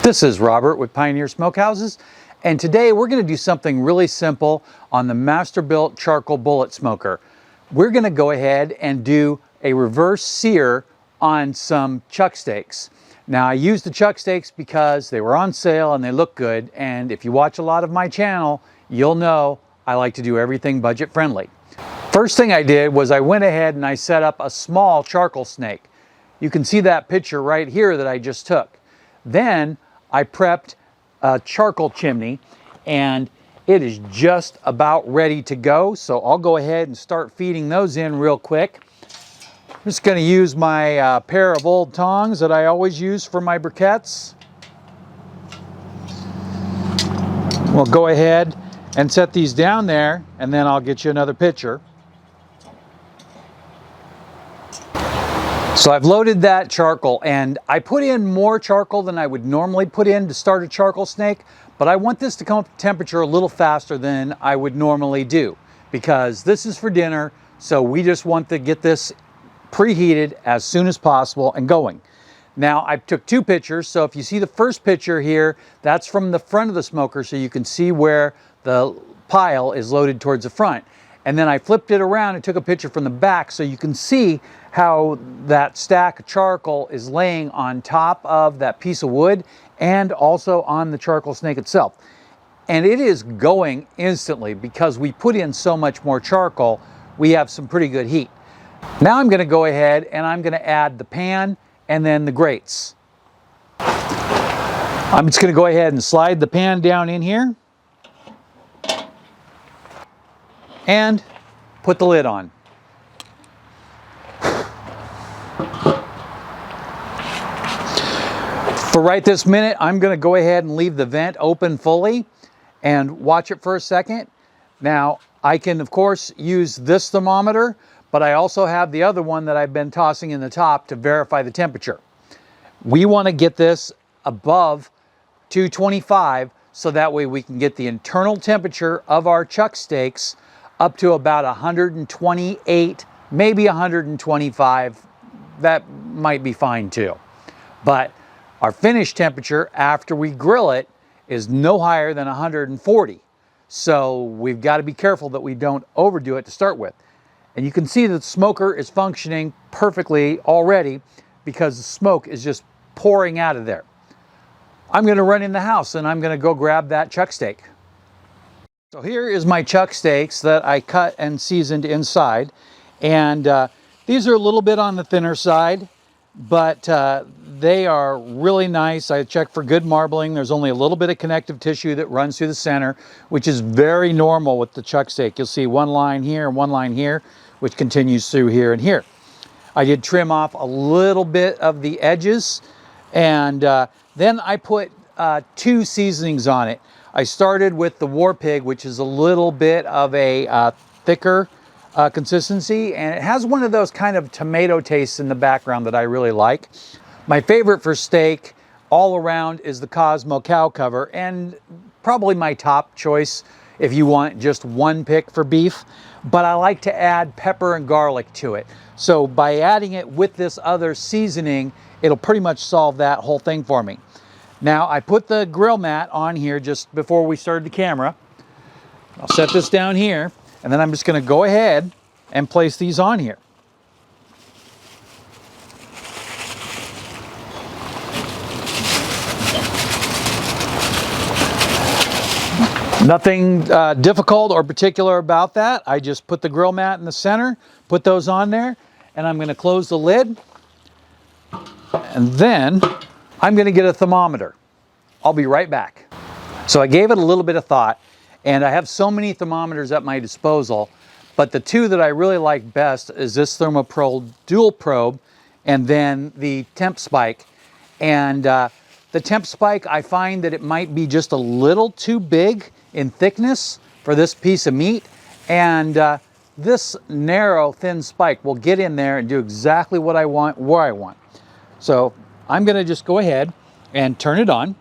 This is Robert with Pioneer Smokehouses, and today we're going to do something really simple on the Masterbuilt charcoal bullet smoker. We're going to go ahead and do a reverse sear on some chuck steaks. Now, I used the chuck steaks because they were on sale and they look good, and if you watch a lot of my channel, you'll know I like to do everything budget friendly. First thing I did was I went ahead and I set up a small charcoal snake. You can see that picture right here that I just took. Then I prepped a charcoal chimney and it is just about ready to go. So I'll go ahead and start feeding those in real quick. I'm just going to use my pair of old tongs that I always use for my briquettes. We'll go ahead and set these down there and then I'll get you another picture. So I've loaded that charcoal and I put in more charcoal than I would normally put in to start a charcoal snake, but I want this to come up to temperature a little faster than I would normally do because this is for dinner, so we just want to get this preheated as soon as possible and going. Now I took two pictures, so if you see the first picture here, that's from the front of the smoker so you can see where the pile is loaded towards the front. And then I flipped it around and took a picture from the back so you can see how that stack of charcoal is laying on top of that piece of wood and also on the charcoal snake itself. And it is going instantly because we put in so much more charcoal, we have some pretty good heat. Now I'm going to go ahead and I'm going to add the pan and then the grates. I'm just going to go ahead and slide the pan down in here and put the lid on. For right this minute, I'm going to go ahead and leave the vent open fully and watch it for a second. Now, I can, of course, use this thermometer, but I also have the other one that I've been tossing in the top to verify the temperature. We want to get this above 225 so that way we can get the internal temperature of our chuck steaks up to about 128, maybe 125. That might be fine too. But our finish temperature after we grill it is no higher than 140. So we've got to be careful that we don't overdo it to start with. And you can see that the smoker is functioning perfectly already because the smoke is just pouring out of there. I'm going to run in the house and I'm going to go grab that chuck steak. So here is my chuck steaks that I cut and seasoned inside. And these are a little bit on the thinner side, but they are really nice. I checked for good marbling. There's only a little bit of connective tissue that runs through the center, which is very normal with the chuck steak. You'll see one line here and one line here, which continues through here and here. I did trim off a little bit of the edges, and then I put two seasonings on it. I started with the War Pig, which is a little bit of a thicker consistency, and it has one of those kind of tomato tastes in the background that I really like. My favorite for steak all around is the Cosmo cow cover, and probably my top choice if you want just one pick for beef, but I like to add pepper and garlic to it. So by adding it with this other seasoning, it'll pretty much solve that whole thing for me. Now I put the grill mat on here just before we started the camera. I'll set this down here, and then I'm just going to go ahead and place these on here. Nothing difficult or particular about that. I just put the grill mat in the center, put those on there, and I'm going to close the lid. And then I'm going to get a thermometer. I'll be right back. So I gave it a little bit of thought, and I have so many thermometers at my disposal, but the two that I really like best is this Thermoprobe dual probe and then the temp spike. And the temp spike, I find that it might be just a little too big in thickness for this piece of meat, and this narrow thin spike will get in there and do exactly what I want where I want. So I'm going to just go ahead and turn it on.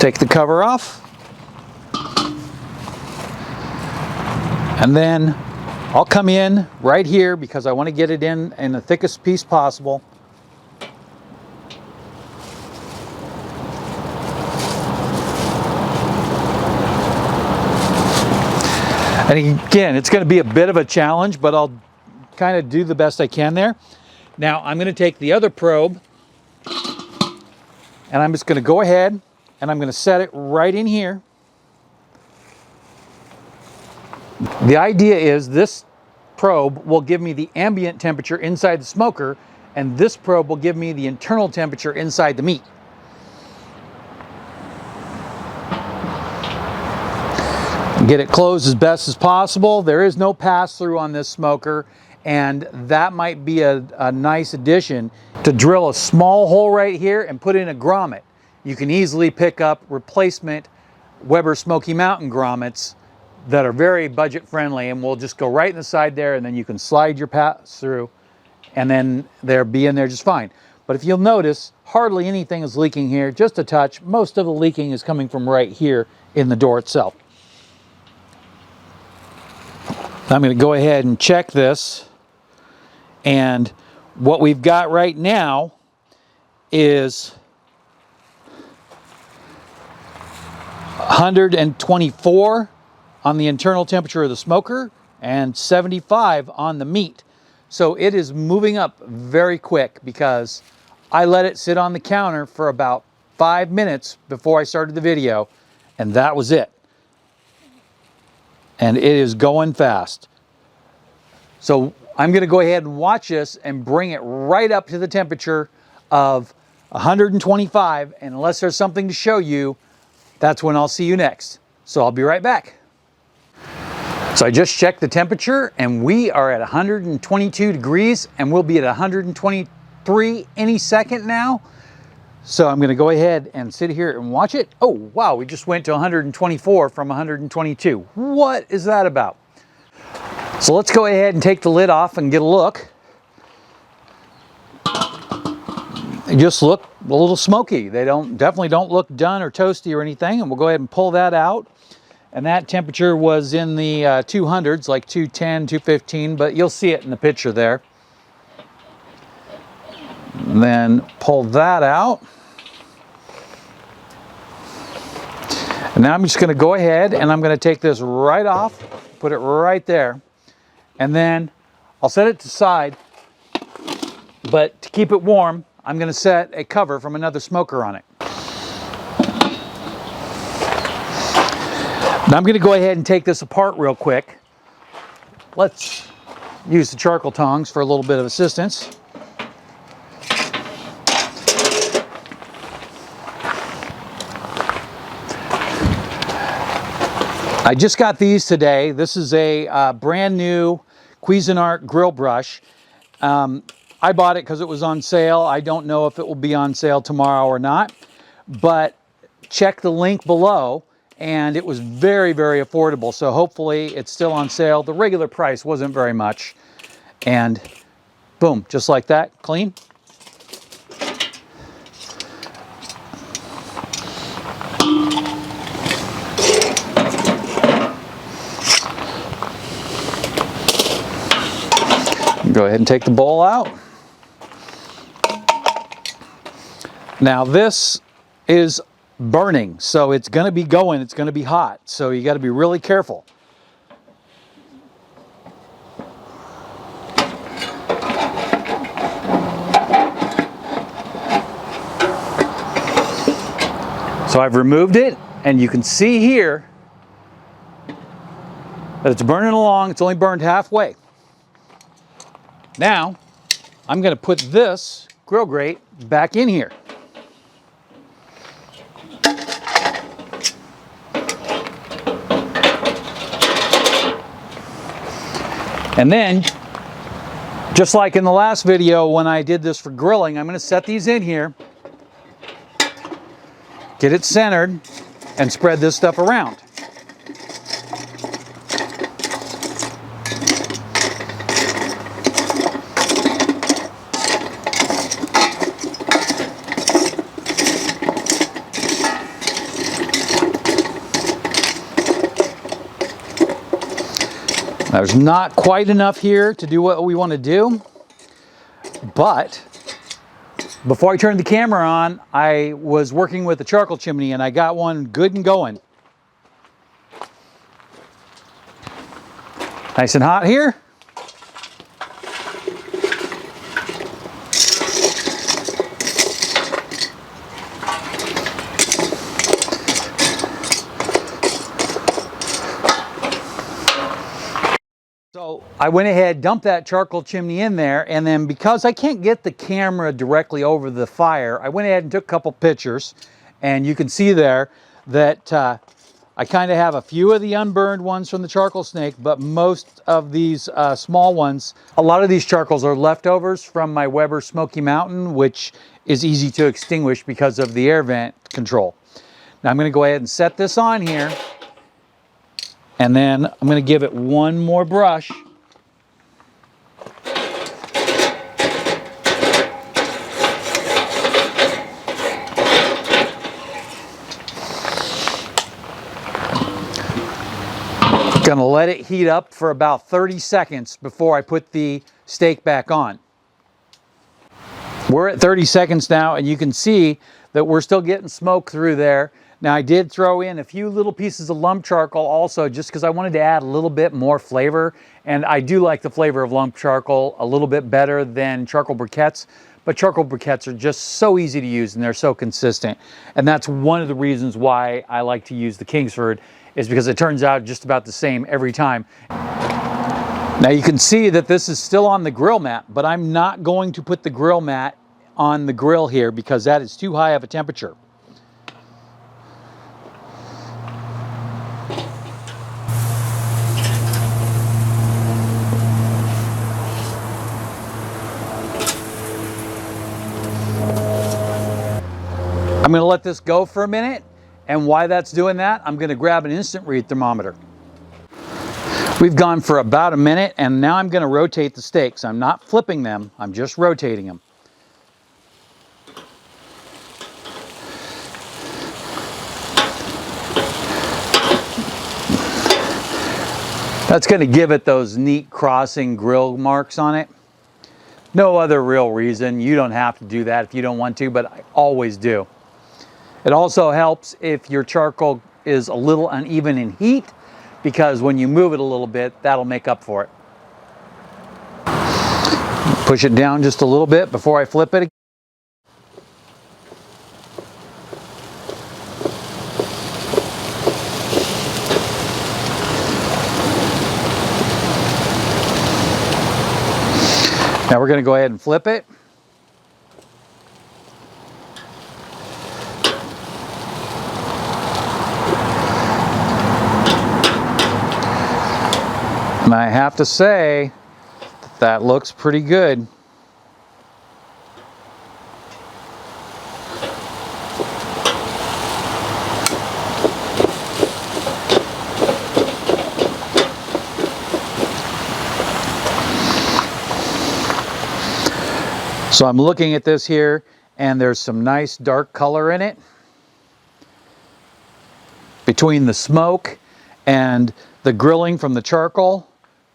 Take the cover off and then I'll come in right here because I want to get it in the thickest piece possible. And again, it's going to be a bit of a challenge, but I'll kind of do the best I can there. Now I'm going to take the other probe and I'm just going to go ahead and I'm going to set it right in here. The idea is this probe will give me the ambient temperature inside the smoker, and this probe will give me the internal temperature inside the meat. Get it closed as best as possible. There is no pass-through on this smoker, and that might be a nice addition to drill a small hole right here and put in a grommet. You can easily pick up replacement Weber Smoky Mountain grommets that are very budget friendly, and we'll just go right in the side there, and then you can slide your pass-through and then they'll be in there just fine. But if you'll notice, hardly anything is leaking here, just a touch. Most of the leaking is coming from right here in the door itself. I'm going to go ahead and check this, and what we've got right now is 124 on the internal temperature of the smoker and 75 on the meat. So it is moving up very quick because I let it sit on the counter for about 5 minutes before I started the video, and that was it. And it is going fast. So I'm going to go ahead and watch this and bring it right up to the temperature of 125, and unless there's something to show you, that's when I'll see you next. So I'll be right back. So I just checked the temperature and we are at 122 degrees, and we'll be at 123 any second now. So I'm going to go ahead and sit here and watch it. Oh, wow, we just went to 124 from 122. What is that about? So let's go ahead and take the lid off and get a look. They just look a little smoky. They definitely don't look done or toasty or anything, and we'll go ahead and pull that out. And that temperature was in the 200s, like 210, 215, but you'll see it in the picture there. And then pull that out. And now I'm just going to go ahead and I'm going to take this right off, put it right there, and then I'll set it to the side. But to keep it warm, I'm going to set a cover from another smoker on it. Now I'm going to go ahead and take this apart real quick. Let's use the charcoal tongs for a little bit of assistance. I just got these today. This is a brand new Cuisinart grill brush. I bought it because it was on sale. I don't know if it will be on sale tomorrow or not, but check the link below, and it was very, very affordable. So hopefully it's still on sale. The regular price wasn't very much. And boom, just like that, clean. Go ahead and take the bowl out. Now this is burning, so it's going to be going, it's going to be hot, so you got to be really careful. So I've removed it, and you can see here that it's burning along. It's only burned halfway. Now I'm going to put this grill grate back in here. And then, just like in the last video when I did this for grilling, I'm going to set these in here, get it centered, and spread this stuff around. There's not quite enough here to do what we want to do, but before I turned the camera on, I was working with the charcoal chimney and I got one good and going. Nice and hot here. So I went ahead, dumped that charcoal chimney in there, and then because I can't get the camera directly over the fire, I went ahead and took a couple pictures, and you can see there that I kind of have a few of the unburned ones from the charcoal snake, but most of these small ones, a lot of these charcoals are leftovers from my Weber Smoky Mountain, which is easy to extinguish because of the air vent control. Now I'm going to go ahead and set this on here. And then I'm going to give it one more brush. Going to let it heat up for about 30 seconds before I put the steak back on. We're at 30 seconds now, and you can see that we're still getting smoke through there. Now I did throw in a few little pieces of lump charcoal also just because I wanted to add a little bit more flavor, and I do like the flavor of lump charcoal a little bit better than charcoal briquettes, but charcoal briquettes are just so easy to use and they're so consistent, and that's one of the reasons why I like to use the Kingsford, is because it turns out just about the same every time. Now you can see that this is still on the grill mat, but I'm not going to put the grill mat on the grill here because that is too high of a temperature. I'm going to let this go for a minute, and while that's doing that, I'm going to grab an instant read thermometer. We've gone for about a minute, and now I'm going to rotate the steaks. I'm not flipping them, I'm just rotating them. That's going to give it those neat crossing grill marks on it. No other real reason. You don't have to do that if you don't want to, but I always do. It also helps if your charcoal is a little uneven in heat, because when you move it a little bit, that'll make up for it. Push it down just a little bit before I flip it. Now we're going to go ahead and flip it. And I have to say, that looks pretty good. So I'm looking at this here, and there's some nice dark color in it. Between the smoke and the grilling from the charcoal,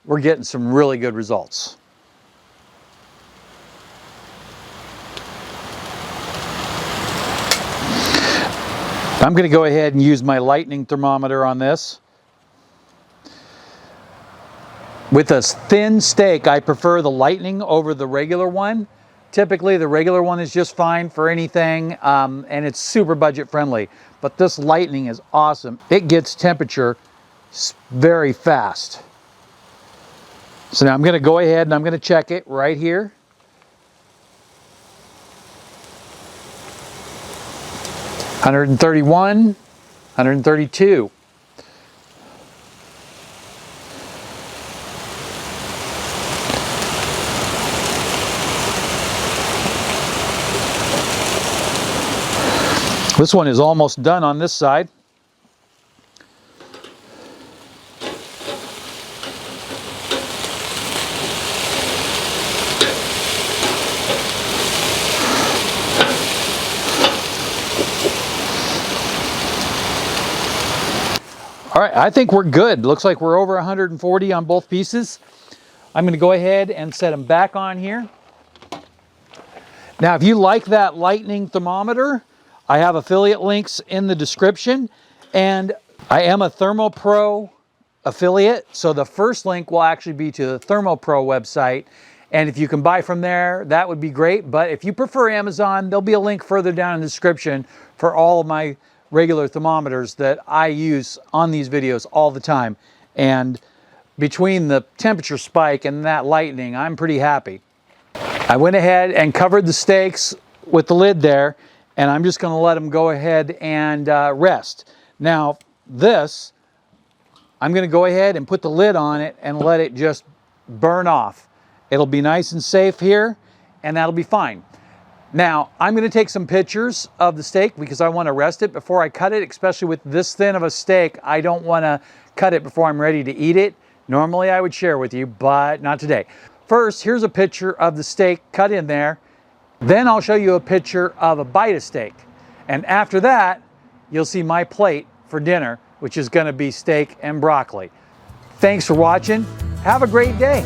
we're getting some really good results. I'm going to go ahead and use my lightning thermometer on this. With a thin steak, I prefer the lightning over the regular one. Typically, the regular one is just fine for anything, and it's super budget friendly. But this lightning is awesome. It gets temperature very fast. So now I'm going to go ahead and I'm going to check it right here. (131), 132. This one is almost done on this side. All right, I think we're good. Looks like we're over 140 on both pieces. I'm gonna go ahead and set them back on here. Now, if you like that lightning thermometer, I have affiliate links in the description, and I am a ThermoPro affiliate, so the first link will actually be to the ThermoPro website, and if you can buy from there, that would be great. But if you prefer Amazon, there'll be a link further down in the description for all of my regular thermometers that I use on these videos all the time. And between the temperature spike and that lightning, I'm pretty happy. I went ahead and covered the steaks with the lid there, and I'm just gonna let them go ahead and rest. Now this, I'm gonna go ahead and put the lid on it and let it just burn off. It'll be nice and safe here, and that'll be fine. Now, I'm gonna take some pictures of the steak because I wanna rest it before I cut it, especially with this thin of a steak. I don't wanna cut it before I'm ready to eat it. Normally I would share with you, but not today. First, here's a picture of the steak cut in there. Then I'll show you a picture of a bite of steak. And after that, you'll see my plate for dinner, which is gonna be steak and broccoli. Thanks for watching. Have a great day.